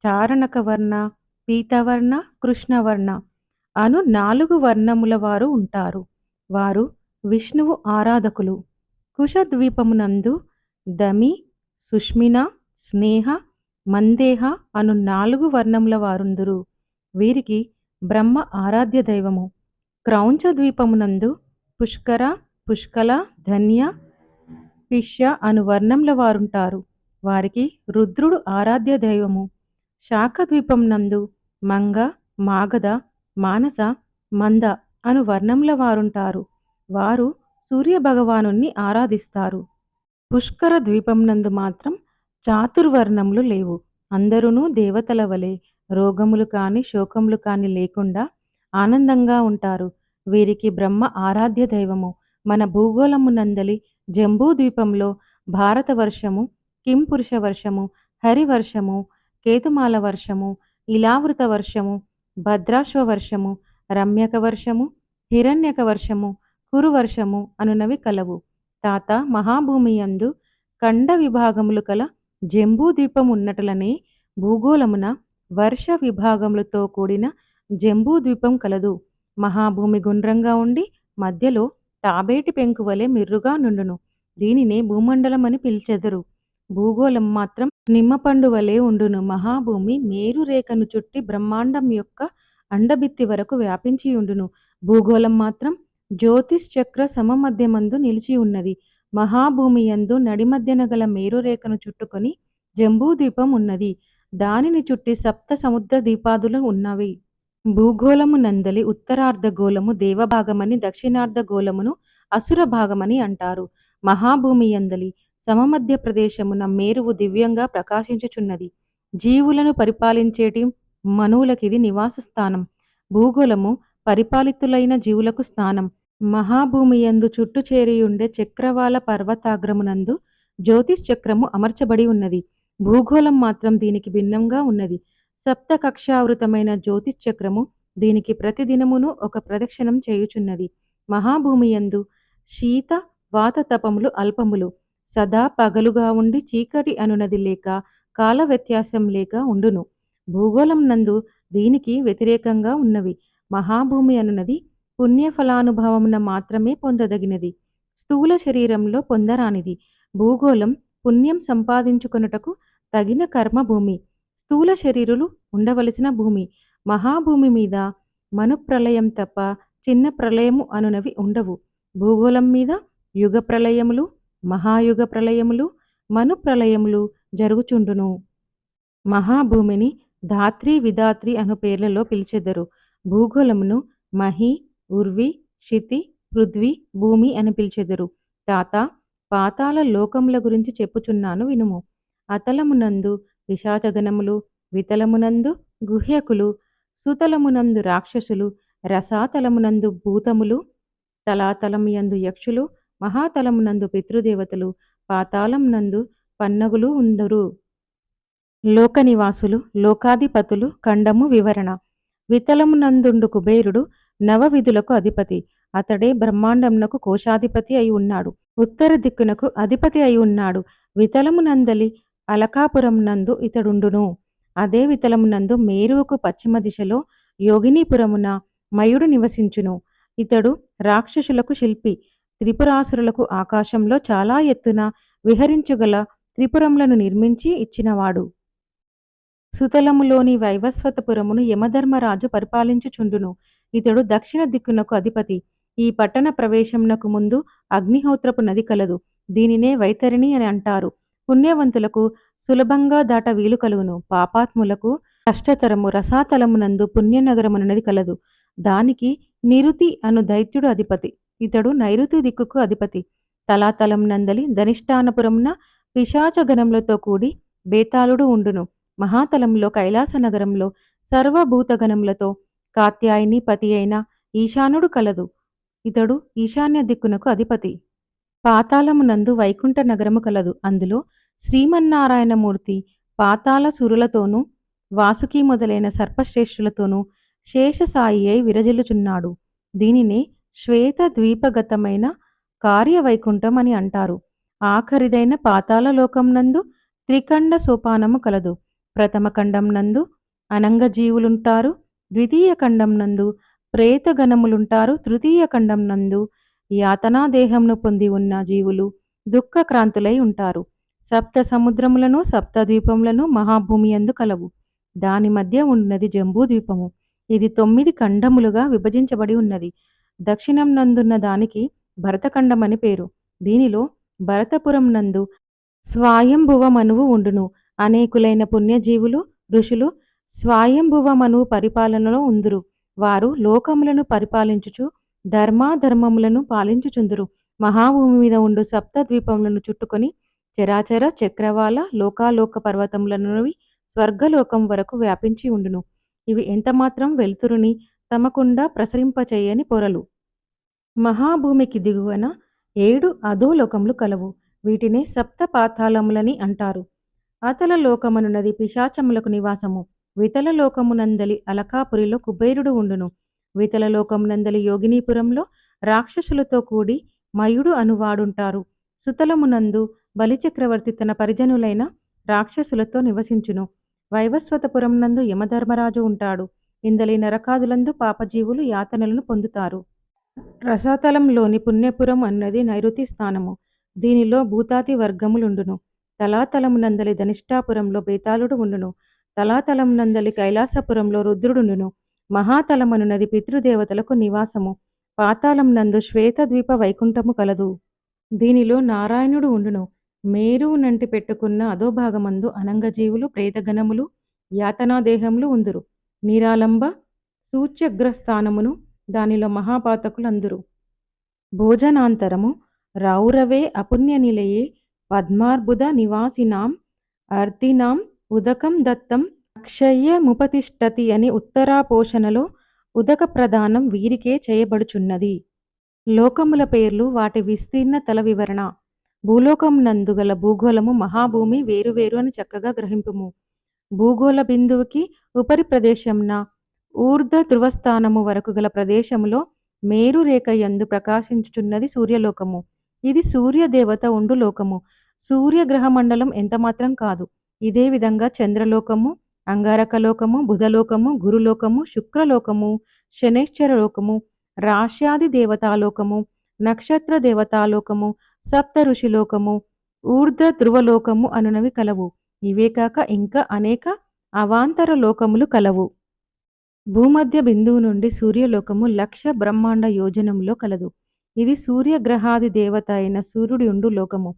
చారణకవర్ణ, పీతవర్ణ, కృష్ణవర్ణ అను 4 వర్ణముల వారు ఉంటారు. వారు విష్ణువు ఆరాధకులు. కుశద్వీపమునందు దమి, సుష్మిన, స్నేహ, మందేహ అను 4 వర్ణముల వారుందురు. వీరికి బ్రహ్మ ఆరాధ్య దైవము. క్రౌంచ ద్వీపమునందు పుష్కర, పుష్కల, ధన్య, పిష్య అను వర్ణముల వారుంటారు. వారికి రుద్రుడు ఆరాధ్య దైవము. శాఖ ద్వీపమునందు మంగ, మాగధ, మానస, మంద అను వర్ణముల వారుంటారు. వారు సూర్యభగవానుణ్ణి ఆరాధిస్తారు. పుష్కర ద్వీపమునందు మాత్రం చాతుర్వర్ణములు లేవు. అందరూ దేవతల వలె రోగములు కాని శోకములు కాని లేకుండా ఆనందంగా ఉంటారు. వీరికి బ్రహ్మ ఆరాధ్య దైవము. మన భూగోళమునందలి జంబూద్వీపంలో భారత వర్షము, కింపురుష వర్షము, హరివర్షము, కేతుమాల వర్షము, ఇలావృత వర్షము, భద్రాశ్వ వర్షము, రమ్యక వర్షము, హిరణ్యక వర్షము, కురువర్షము అనునవి కలవు. తాత మహాభూమి యందు ఖండ విభాగములు కల జంబూద్వీపం ఉన్నట్లనే భూగోళమున వర్ష విభాగములతో కూడిన జంబూద్వీపం కలదు. మహాభూమి గుండ్రంగా ఉండి మధ్యలో తాబేటి పెంకు వలె మిర్రుగా నుండును. దీనినే భూమండలం అని పిలిచెదరు. భూగోళం మాత్రం నిమ్మపండు వలె ఉండును. మహాభూమి మేరు రేఖను చుట్టి బ్రహ్మాండం యొక్క అండభిత్తి వరకు వ్యాపించి ఉండును. భూగోళం మాత్రం జ్యోతిష్ చక్ర సమమధ్యమందు నిలిచి ఉన్నది. మహాభూమి యందు నడిమధ్యన గల మేరు రేఖను చుట్టుకొని జంబూద్వీపం ఉన్నది. దానిని చుట్టి సప్త సముద్ర దీపాదులు ఉన్నవి. భూగోళము నందలి ఉత్తరార్ధగోళము దేవభాగమని, దక్షిణార్ధగోళమును అసుర భాగమని అంటారు. మహాభూమి యందలి సమమధ్య ప్రదేశమున మేరువు దివ్యంగా ప్రకాశించుచున్నది. జీవులను పరిపాలించేటి మనువులకిది నివాస స్థానం. భూగోళము పరిపాలితులైన జీవులకు స్థానం. మహాభూమి యందు చుట్టు చేరియుండే చక్రవాల పర్వతాగ్రమునందు జ్యోతిష్ చక్రము అమర్చబడి ఉన్నది. భూగోళం మాత్రం దీనికి భిన్నంగా ఉన్నది. సప్త కక్షావృతమైన జ్యోతిష్ చక్రము దీనికి ప్రతిదినమును ఒక ప్రదక్షిణం చేయుచున్నది. మహాభూమి యందు శీత వాత తపములు అల్పములు. సదా పగలుగా ఉండి చీకటి అనునది లేక కాల వ్యత్యాసం లేక ఉండును. భూగోళం నందు దీనికి వ్యతిరేకంగా ఉన్నవి. మహాభూమి అనునది పుణ్యఫలానుభవమున మాత్రమే పొందదగినది. స్థూల శరీరంలో పొందరానిది. భూగోళం పుణ్యం సంపాదించుకొనుటకు తగిన కర్మభూమి. స్థూల శరీరులు ఉండవలసిన భూమి. మహాభూమి మీద మనుప్రళయం తప్ప చిన్న ప్రళయము అనునవి ఉండవు. భూగోళం మీద యుగ ప్రళయములు, మహాయుగ ప్రళయములు, మనుప్రళయములు జరుగుచుండును. మహాభూమిని ధాత్రి విధాత్రి అను పేర్లలో పిలిచెదరు. భూగోళమును మహి, ఉర్వి, క్షితి, పృథ్వీ, భూమి అని పిలిచెదరు. తాత, పాతాళ లోకముల గురించి చెప్పుచున్నాను వినుము. అతలమునందు పిశాచగణములు, వితలమునందు గుహ్యకులు, సుతలమునందు రాక్షసులు, రసాతలమునందు భూతములు, తలాతలము యందు యక్షులు, మహాతలమునందు పితృదేవతలు, పాతాళమునందు పన్నగులు ఉందరు. లోకనివాసులు, లోకాధిపతులు. ఖండము వివరణ. వితలమునందుండు కుబేరుడు నవవిధులకు అధిపతి. అతడే బ్రహ్మాండమునకు కోశాధిపతి అయి ఉన్నాడు. ఉత్తర దిక్కునకు అధిపతి అయి ఉన్నాడు. వితలమునందలి అలకాపురమునందు ఇతడుండును. అదే వితలమునందు మేరువుకు పశ్చిమ దిశలో యోగినీపురమున మయుడు నివసించును. ఇతడు రాక్షసులకు శిల్పి. త్రిపురాసురులకు ఆకాశంలో చాలా ఎత్తున విహరించుగల త్రిపురములను నిర్మించి ఇచ్చినవాడు. సుతలములోని వైవస్వతపురమును యమధర్మరాజు పరిపాలించుచుండును. ఇతడు దక్షిణ దిక్కునకు అధిపతి. ఈ పట్టణ ప్రవేశమునకు ముందు అగ్నిహోత్రపు నది కలదు. దీనినే వైతరిణి అని అంటారు. పుణ్యవంతులకు సులభంగా దాట వీలు కలుగును. పాపాత్ములకు కష్టతరము. రసాతలమునందు పుణ్యనగరమునది కలదు. దానికి నిరుతి అను దైత్యుడు అధిపతి. ఇతడు నైరుతి దిక్కుకు అధిపతి. తలాతలం నందలి ధనిష్టానపురమున పిశాచగణములతో కూడి బేతాళుడు ఉండును. మహాతలంలో కైలాస నగరంలో సర్వభూతగణములతో కాత్యాయని పతి అయిన ఈశానుడు కలదు. ఇతడు ఈశాన్య దిక్కునకు అధిపతి. పాతాళమునందు వైకుంఠ నగరము కలదు. అందులో శ్రీమన్నారాయణమూర్తి పాతాళ సురులతోనూ వాసుకి మొదలైన సర్పశ్రేష్ఠులతోనూ శేషసాయి అయి విరజిల్లుచున్నాడు. దీనినే శ్వేత ద్వీపగతమైన కార్యవైకుంఠం అని అంటారు. ఆఖరిదైన పాతాళ లోకం త్రికండ సోపానము కలదు. ప్రథమ ఖండం నందు అనంగజీవులుంటారు. ద్వితీయ ఖండం నందు ప్రేతగణములుంటారు. తృతీయ ఖండం నందు యాతనాదేహంను పొంది ఉన్న జీవులు దుఃఖక్రాంతులై ఉంటారు. సప్త సముద్రములను సప్తద్వీపములను మహాభూమి యందు కలవు. దాని మధ్య ఉన్నది జంబూద్వీపము. ఇది 9 ఖండములుగా విభజించబడి ఉన్నది. దక్షిణం నందున్న దానికి భరతఖండమని పేరు. దీనిలో భరతపురం నందు స్వాయంభువ మనువు ఉండును. అనేకులైన పుణ్యజీవులు, ఋషులు స్వాయంభువ మనువు పరిపాలనలో ఉందురు. వారు లోకములను పరిపాలించుచు ధర్మాధర్మములను పాలించుచుందురు. మహాభూమి మీద ఉండు సప్త ద్వీపములను చుట్టుకొని చరాచర చక్రవాల లోకాలోక పర్వతములనువి స్వర్గలోకం వరకు వ్యాపించి ఉండును. ఇవి ఎంతమాత్రం వెలుతురుని తమకుండా ప్రసరింపచేయని పొరలు. మహాభూమికి దిగువన 7 అధోలోకములు కలవు. వీటినే సప్త పాతాళములని అంటారు. అతల లోకమనున్నది పిశాచములకు నివాసము. వితల లోకమునందలి అలకాపురిలో కుబేరుడు ఉండును. వితల లోకమునందలి యోగినీపురంలో రాక్షసులతో కూడి మయుడు అనువాడుంటారు. సుతలమునందు బలిచక్రవర్తి తన పరిజనులైన రాక్షసులతో నివసించును. వైవస్వతపురం నందు యమధర్మరాజు ఉంటాడు. ఇందలి నరకాదులందు పాపజీవులు యాతనలను పొందుతారు. రసాతలంలోని పుణ్యపురం అన్నది నైరుతి స్థానము. దీనిలో భూతాతి వర్గములుండును. తలాతలమునందలి ధనిష్టాపురంలో బేతాళుడు ఉండును. తలాతలమునందలి కైలాసపురంలో రుద్రుడుండును. మహాతలమనున్నది పితృదేవతలకు నివాసము. పాతాళమునందు శ్వేతద్వీప వైకుంఠము కలదు. దీనిలో నారాయణుడు ఉండును. మేరువు నంటి పెట్టుకున్న అధోభాగమందు అనంగజీవులు, ప్రేతగణములు, యాతనాదేహములు ఉందురు. నీరాలంబ సూచ్యగ్రస్థానమును దానిలో మహాపాతకులందురు. భోజనాంతరము రౌరవే అపుణ్యనిలయే పద్మార్బుద నివాసినాం అర్దినాం ఉదకం దత్తం అక్షయ్యముపతిష్ఠతి అని ఉత్తరాపోషణలో ఉదక ప్రదానం వీరికే చేయబడుచున్నది. లోకముల పేర్లు వాటి విస్తీర్ణ తల వివరణ. భూలోకమునందు గల భూగోళము మహాభూమి వేరువేరు అని చక్కగా గ్రహింపుము. భూగోళ బిందువుకి ఉపరి ప్రదేశంన ఊర్ధ ధ్రువస్థానము వరకు గల ప్రదేశములో మేరు రేఖ యందు ప్రకాశించుచున్నది సూర్యలోకము. ఇది సూర్యదేవత ఉండు లోకము. సూర్యగ్రహమండలం ఎంతమాత్రం కాదు. ఇదే విధంగా చంద్రలోకము, అంగారకలోకము, బుధలోకము, గురులోకము, శుక్రలోకము, శనైశ్చర లోకము, రాశ్యాది దేవతాలోకము, నక్షత్ర దేవతాలోకము, సప్త ఋషిలోకము, ఊర్ధ ధ్రువలోకము అనునవి కలవు. ఇవే కాక ఇంకా అనేక అవాంతర లోకములు కలవు. భూమధ్య బిందువు నుండి సూర్యలోకము 1,00,000 బ్రహ్మాండ యోజనములో కలదు. ఇది సూర్యగ్రహాది దేవత అయిన సూర్యుడి ఉండు లోకము.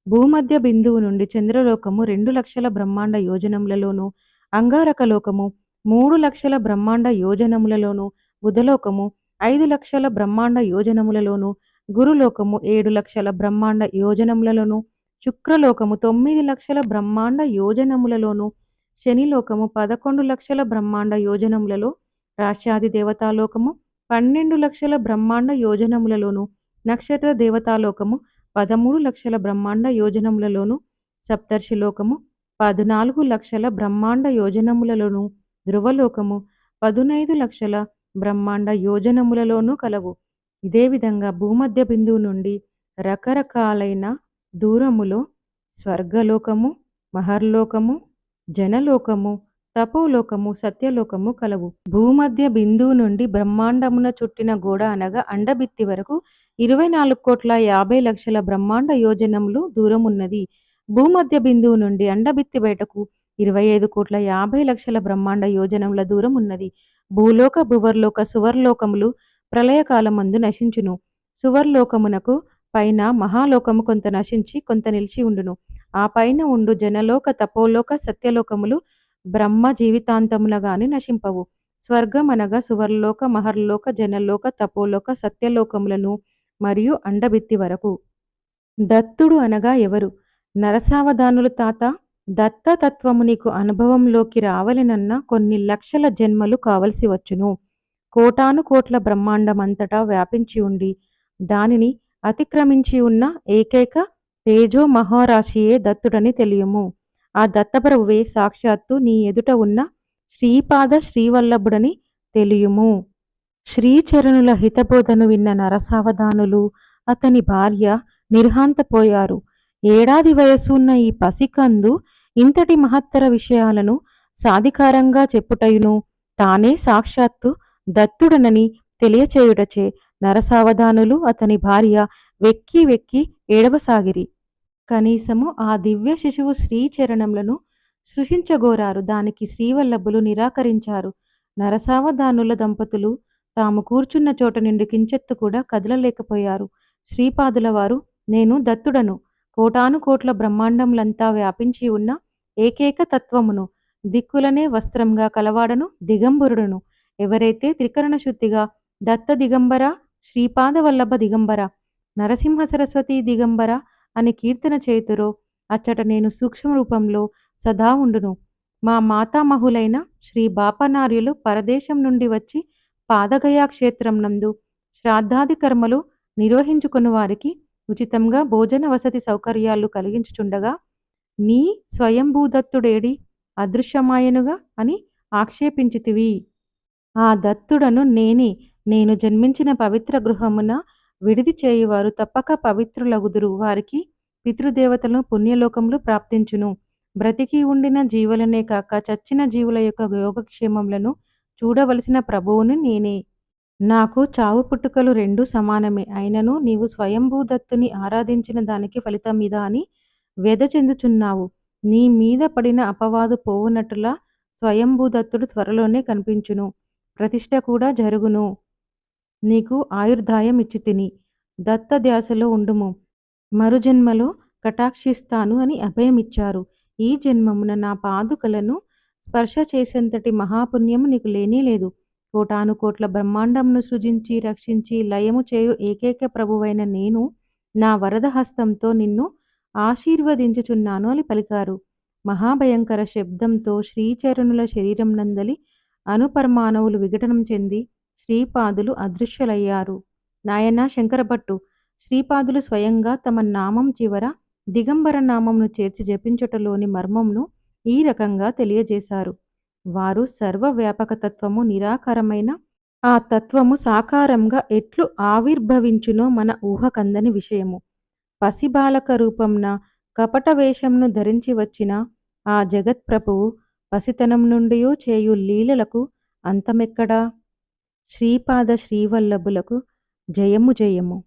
భూమధ్య బిందువు నుండి చంద్రలోకము 2,00,000 బ్రహ్మాండ యోజనములలోను, అంగారక లోకము 3,00,000 బ్రహ్మాండ యోజనములలోను, బుధలోకము 5,00,000 బ్రహ్మాండ యోజనములలోను, గురులోకము 7,00,000 బ్రహ్మాండ యోజనములలోను, శుక్రలోకము 9,00,000 బ్రహ్మాండ యోజనములలోను, శనిలోకము 11,00,000 బ్రహ్మాండ యోజనములలో, రాశ్యాది దేవతాలోకము 12,00,000 బ్రహ్మాండ యోజనములలోను, నక్షత్ర దేవతాలోకము 13,00,000 బ్రహ్మాండ యోజనములలోను, సప్తర్షిలోకము 14,00,000 బ్రహ్మాండ యోజనములలోను, ధ్రువలోకము 15,00,000 బ్రహ్మాండ యోజనములలోనూ కలవు. ఇదే విధంగా భూమధ్య బిందువు నుండి రకరకాలైన దూరములో స్వర్గలోకము, మహర్లోకము, జనలోకము, తపోలోకము, సత్యలోకము కలవు. భూమధ్య బిందువు నుండి బ్రహ్మాండమున చుట్టిన గోడ అనగా అండబిత్తి వరకు 24,50,00,000 బ్రహ్మాండ యోజనములు దూరమున్నది. భూమధ్య బిందువు నుండి అండబిత్తి బయటకు 25,50,00,000 బ్రహ్మాండ యోజనముల దూరం ఉన్నది. భూలోక, భువర్లోక, సువర్లోకములు ప్రళయకాలమందు నశించును. సువర్లోకమునకు పైన మహాలోకము కొంత నశించి కొంత నిలిచి ఉండును. ఆ పైన ఉండు జనలోక, తపోలోక, సత్యలోకములు బ్రహ్మ జీవితాంతమున గాని నశింపవు. స్వర్గం అనగా సువర్లోక, మహర్లోక, జనలోక, తపోలోక, సత్యలోకములను మరియు అండబిత్తి వరకు. దత్తుడు అనగా ఎవరు? నరసావధానులు తాత, దత్తతత్వము నీకు అనుభవంలోకి రావలెనన్న కొన్ని లక్షల జన్మలు కావలసి వచ్చును. కోటాను కోట్ల బ్రహ్మాండమంతటా వ్యాపించి ఉండి దానిని అతిక్రమించి ఉన్న ఏకైక తేజో మహారాశియే దత్తుడని తెలియము. ఆ దత్తప్రభువే సాక్షాత్తు నీ ఎదుట ఉన్న శ్రీపాద శ్రీవల్లభుడని తెలియుము. శ్రీచరణుల హితబోధను విన్న నరసావధానులు, అతని భార్య నిర్హాంతపోయారు. ఏడాది వయసు ఉన్న ఈ పసికందు ఇంతటి మహత్తర విషయాలను సాధికారంగా చెప్పుటయును తానే సాక్షాత్తు దత్తుడనని తెలియచేయుటచే నరసావధానులు అతని భార్య వెక్కి వెక్కి ఏడవసాగిరి. కనీసము ఆ దివ్య శిశువు శ్రీచరణములను సృశించగోరారు. దానికి శ్రీవల్లభులు నిరాకరించారు. నరసావధానుల దంపతులు తాము కూర్చున్న చోట నుండి కించెత్తు కూడా కదలలేకపోయారు. శ్రీపాదుల వారు, నేను దత్తుడను, కోటాను కోట్ల బ్రహ్మాండములంతా వ్యాపించి ఉన్న ఏకైక తత్వమును, దిక్కులనే వస్త్రంగా కలవాడను, దిగంబరుడను. ఎవరైతే త్రికరణ శుద్ధిగా దత్త దిగంబర, శ్రీపాద వల్లభ దిగంబర, నరసింహ సరస్వతి దిగంబర అని కీర్తన చేతురో అచ్చట నేను సూక్ష్మ రూపంలో సదా ఉండును. మా మాతామహులైన శ్రీ బాపనార్యులు పరదేశం నుండి వచ్చి పాదగయా క్షేత్రం నందు శ్రాద్ధాది కర్మలు నిర్వహించుకుని వారికి ఉచితంగా భోజన వసతి సౌకర్యాలు కలిగించుచుండగా నీ స్వయంభూదత్తుడేడి అదృశ్యమాయనుగా అని ఆక్షేపించితివి. ఆ దత్తుడను నేనే. నేను జన్మించిన పవిత్ర గృహమున విడిది చేయువారు తప్పక పవిత్రులగుదురు. వారికి పితృదేవతలను పుణ్యలోకములు ప్రాప్తించును. బ్రతికి ఉండిన జీవులనే కాక చచ్చిన జీవుల యొక్క యోగక్షేమములను చూడవలసిన ప్రభువును నేనే. నాకు చావు పుట్టుకలు రెండూ సమానమే. అయినను నీవు స్వయంభూదత్తుని ఆరాధించిన దానికి ఫలితమిదా అని వ్యధ చెందుచున్నావు. నీ మీద పడిన అపవాదు పోవునట్టులా స్వయంభూదత్తుడు త్వరలోనే కనిపించును. ప్రతిష్ఠ కూడా జరుగును. నీకు ఆయుర్దాయం ఇచ్చితిని. దత్తధ్యాసలో ఉండుము. మరుజన్మలో కటాక్షిస్తాను అని అభయమిచ్చారు. ఈ జన్మమున నా పాదుకలను స్పర్శ చేసేంతటి మహాపుణ్యము నీకు లేనేలేదు. కోటానుకోట్ల బ్రహ్మాండమును సృజించి, రక్షించి, లయము చేయు ఏకైక ప్రభువైన నేను నా వరద హస్తంతో నిన్ను ఆశీర్వదించుచున్నాను అని పలికారు. మహాభయంకర శబ్దంతో శ్రీచరణుల శరీరం నందలి అనుపరమాణువులు విఘటనం చెంది శ్రీపాదులు అదృశ్యులయ్యారు. నాయనా శంకరభట్టు, శ్రీపాదులు స్వయంగా తమ నామం చివర దిగంబర నామంను చేర్చి జపించుటలోని మర్మంను ఈ రకంగా తెలియజేశారు. వారు సర్వవ్యాపక తత్వము నిరాకారమైన ఆ తత్వము సాకారంగా ఎట్లు ఆవిర్భవించునో మన ఊహకందని విషయము. పసిబాలక రూపంన కపట వేషంను ధరించి వచ్చిన ఆ జగత్ప్రభువు పసితనం నుండి చేయు లీలలకు అంతమెక్కడా? శ్రీపాద శ్రీవల్లభులకు జయము జయము.